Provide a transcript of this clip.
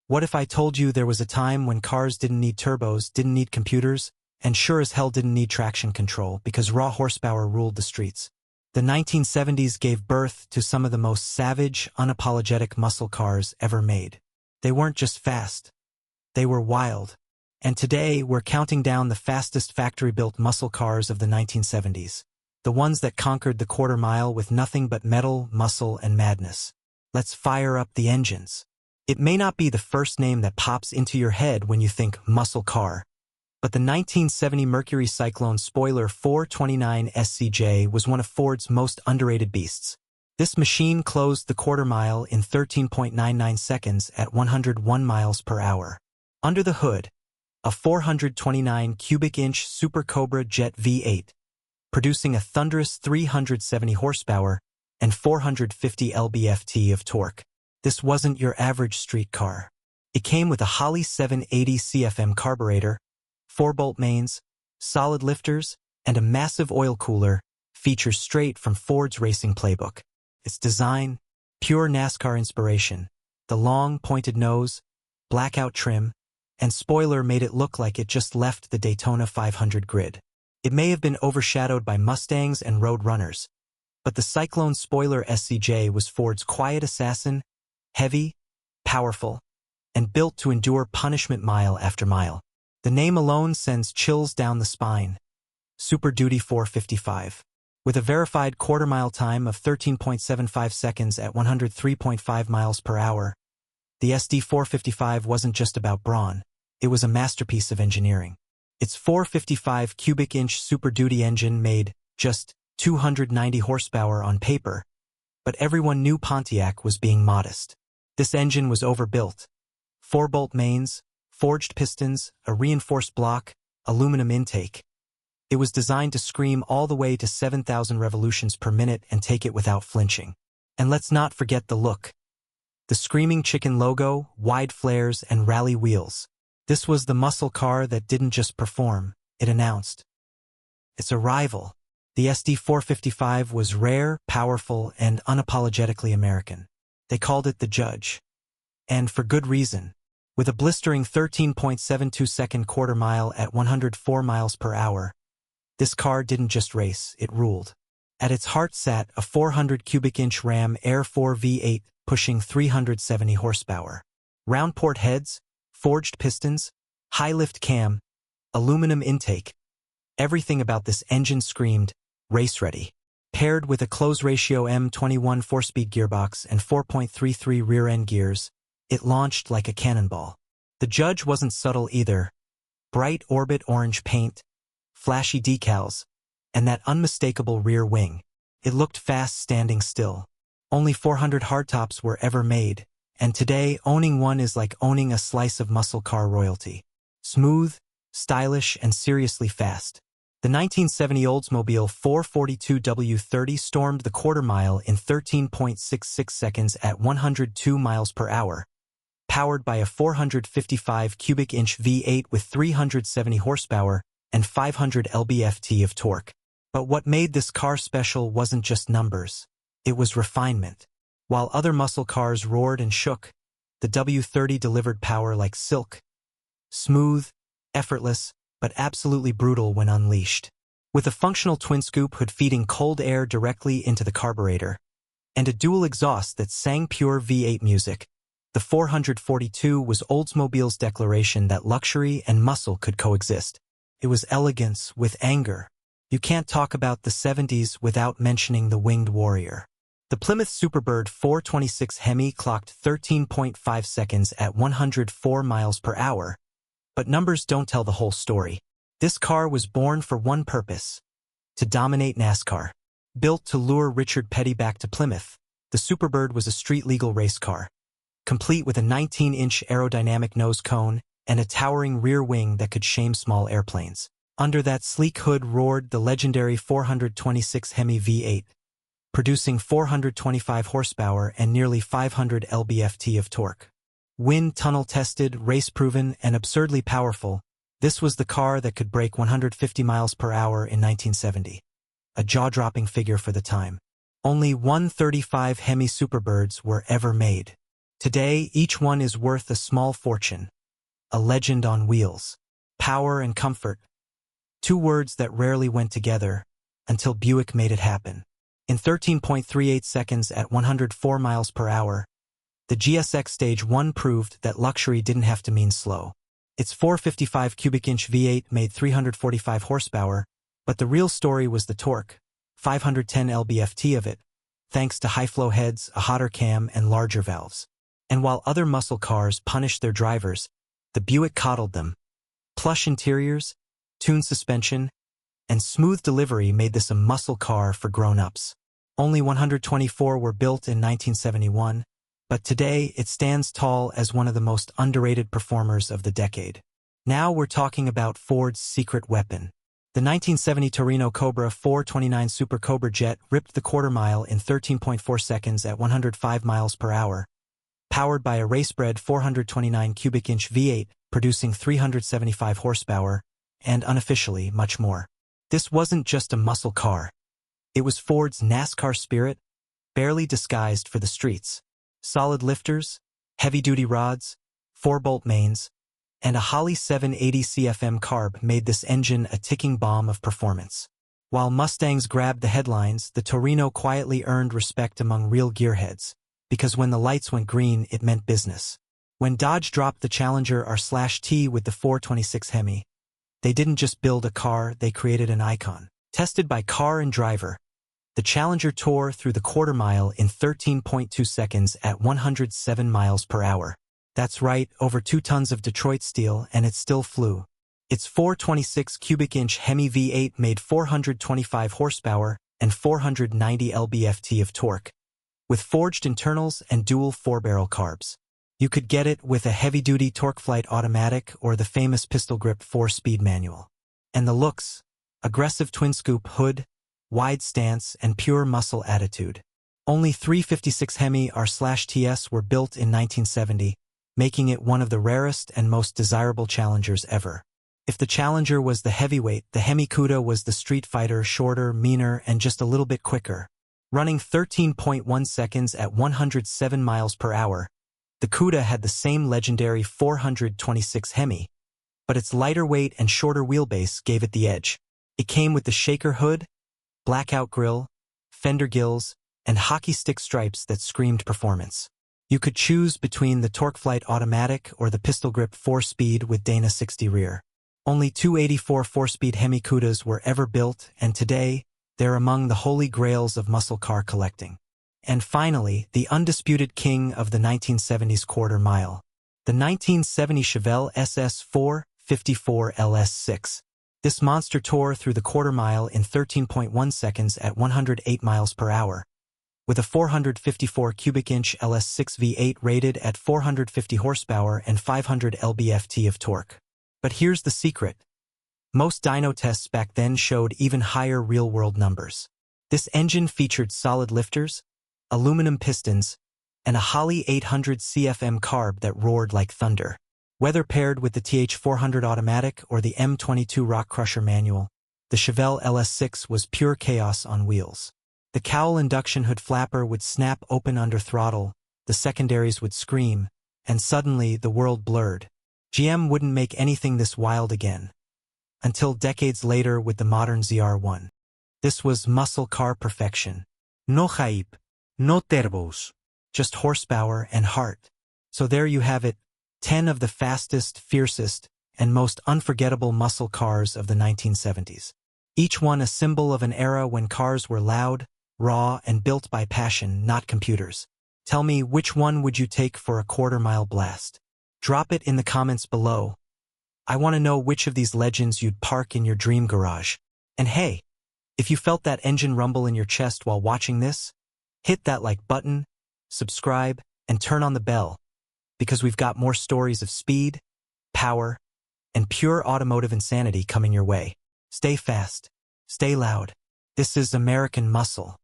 What if I told you there was a time when cars didn't need turbos, didn't need computers, and sure as hell didn't need traction control because raw horsepower ruled the streets? The 1970s gave birth to some of the most savage, unapologetic muscle cars ever made. They weren't just fast. They were wild. And today, we're counting down the fastest factory-built muscle cars of the 1970s. The ones that conquered the quarter mile with nothing but metal, muscle, and madness. Let's fire up the engines. It may not be the first name that pops into your head when you think muscle car, but the 1970 Mercury Cyclone spoiler 429 SCJ was one of Ford's most underrated beasts. This machine closed the quarter mile in 13.99 seconds at 101 miles per hour. Under the hood, a 429 cubic inch Super Cobra jet V8, producing a thunderous 370 horsepower and 450 lb-ft of torque. This wasn't your average street car. It came with a Holley 780 CFM carburetor, 4-bolt mains, solid lifters, and a massive oil cooler, features straight from Ford's racing playbook. Its design, pure NASCAR inspiration. The long, pointed nose, blackout trim, and spoiler made it look like it just left the Daytona 500 grid. It may have been overshadowed by Mustangs and Road Runners, but the Cyclone spoiler SCJ was Ford's quiet assassin, heavy, powerful, and built to endure punishment mile after mile. The name alone sends chills down the spine. Super Duty 455. With a verified quarter-mile time of 13.75 seconds at 103.5 miles per hour, the SD-455 wasn't just about brawn, it was a masterpiece of engineering. Its 455 cubic inch Super Duty engine made just 290 horsepower on paper, but everyone knew Pontiac was being modest. This engine was overbuilt. 4-bolt mains, forged pistons, a reinforced block, aluminum intake. It was designed to scream all the way to 7,000 revolutions per minute and take it without flinching. And let's not forget the look. The Screaming Chicken logo, wide flares, and rally wheels. This was the muscle car that didn't just perform, it announced its arrival. The SD-455 was rare, powerful, and unapologetically American. They called it the Judge. And for good reason. With a blistering 13.72-second quarter mile at 104 miles per hour, this car didn't just race, it ruled. At its heart sat a 400 cubic inch Ram Air 4 V8 pushing 370 horsepower. Round port heads, forged pistons, high lift cam, aluminum intake. Everything about this engine screamed, race ready. Paired with a close ratio M21 4-speed gearbox and 4.33 rear-end gears, it launched like a cannonball. The Judge wasn't subtle either. Bright orbit orange paint, flashy decals, and that unmistakable rear wing. It looked fast standing still. Only 400 hardtops were ever made, and today owning one is like owning a slice of muscle car royalty. Smooth, stylish, and seriously fast. The 1970 Oldsmobile 442W30 stormed the quarter mile in 13.66 seconds at 102 miles per hour, powered by a 455 cubic inch V8 with 370 horsepower and 500 lb-ft of torque. But what made this car special wasn't just numbers. It was refinement. While other muscle cars roared and shook, the W30 delivered power like silk. Smooth, effortless, but absolutely brutal when unleashed. With a functional twin-scoop hood feeding cold air directly into the carburetor, and a dual exhaust that sang pure V8 music, the 442 was Oldsmobile's declaration that luxury and muscle could coexist. It was elegance with anger. You can't talk about the 70s without mentioning the winged warrior. The Plymouth Superbird 426 Hemi clocked 13.5 seconds at 104 miles per hour, but numbers don't tell the whole story. This car was born for one purpose: to dominate NASCAR. Built to lure Richard Petty back to Plymouth, the Superbird was a street-legal race car, complete with a 19-inch aerodynamic nose cone and a towering rear wing that could shame small airplanes. Under that sleek hood roared the legendary 426 Hemi V8, producing 425 horsepower and nearly 500 lb-ft of torque. Wind tunnel-tested, race-proven, and absurdly powerful, this was the car that could break 150 miles per hour in 1970. A jaw-dropping figure for the time. Only 135 Hemi Superbirds were ever made. Today, each one is worth a small fortune. A legend on wheels. Power and comfort. Two words that rarely went together, until Buick made it happen. In 13.38 seconds at 104 miles per hour, the GSX Stage 1 proved that luxury didn't have to mean slow. Its 455 cubic inch V8 made 345 horsepower, but the real story was the torque, 510 lb-ft of it, thanks to high-flow heads, a hotter cam, and larger valves. And while other muscle cars punished their drivers, the Buick coddled them. Plush interiors, tuned suspension, and smooth delivery made this a muscle car for grown-ups. Only 124 were built in 1971, but today it stands tall as one of the most underrated performers of the decade. Now we're talking about Ford's secret weapon. The 1970 Torino Cobra 429 Super Cobra jet ripped the quarter mile in 13.4 seconds at 105 miles per hour, powered by a race-bred 429 cubic inch V8, producing 375 horsepower, and unofficially much more. This wasn't just a muscle car. It was Ford's NASCAR spirit, barely disguised for the streets. Solid lifters, heavy-duty rods, 4-bolt mains, and a Holley 780 CFM carb made this engine a ticking bomb of performance. While Mustangs grabbed the headlines, the Torino quietly earned respect among real gearheads, because when the lights went green, it meant business. When Dodge dropped the Challenger R/T with the 426 Hemi, they didn't just build a car, they created an icon. Tested by car and driver, the Challenger tore through the quarter mile in 13.2 seconds at 107 miles per hour. That's right, over 2 tons of Detroit steel, and it still flew. Its 426 cubic inch Hemi V8 made 425 horsepower and 490 lb-ft of torque, with forged internals and dual 4-barrel carbs. You could get it with a heavy-duty TorqueFlite automatic or the famous pistol grip 4-speed manual. And the looks: aggressive twin-scoop hood, wide stance, and pure muscle attitude. Only 356 Hemi R/TS were built in 1970, making it one of the rarest and most desirable Challengers ever. If the Challenger was the heavyweight, the Hemi Cuda was the street fighter, shorter, meaner, and just a little bit quicker. Running 13.1 seconds at 107 miles per hour, the Cuda had the same legendary 426 Hemi, but its lighter weight and shorter wheelbase gave it the edge. It came with the shaker hood, blackout grille, fender gills, and hockey stick stripes that screamed performance. You could choose between the TorqueFlite automatic or the pistol grip 4-speed with Dana 60 rear. Only 284 4-speed Hemi Cudas were ever built, and today, they're among the holy grails of muscle car collecting. And finally, the undisputed king of the 1970s quarter mile, the 1970 Chevelle SS454 LS6. This monster tore through the quarter mile in 13.1 seconds at 108 miles per hour, with a 454 cubic inch LS6 V8 rated at 450 horsepower and 500 lb-ft of torque. But here's the secret. Most dyno tests back then showed even higher real-world numbers. This engine featured solid lifters, aluminum pistons, and a Holley 800 CFM carb that roared like thunder. Whether paired with the TH400 automatic or the M22 Rock Crusher manual, the Chevelle LS6 was pure chaos on wheels. The cowl induction hood flapper would snap open under throttle, the secondaries would scream, and suddenly the world blurred. GM wouldn't make anything this wild again, until decades later with the modern ZR1. This was muscle car perfection. No hype, no turbos, just horsepower and heart. So there you have it, 10 of the fastest, fiercest, and most unforgettable muscle cars of the 1970s. Each one a symbol of an era when cars were loud, raw, and built by passion, not computers. Tell me, which one would you take for a quarter-mile blast? Drop it in the comments below. I want to know which of these legends you'd park in your dream garage. And hey, if you felt that engine rumble in your chest while watching this, hit that like button, subscribe, and turn on the bell, because we've got more stories of speed, power, and pure automotive insanity coming your way. Stay fast, stay loud. This is American Muscle.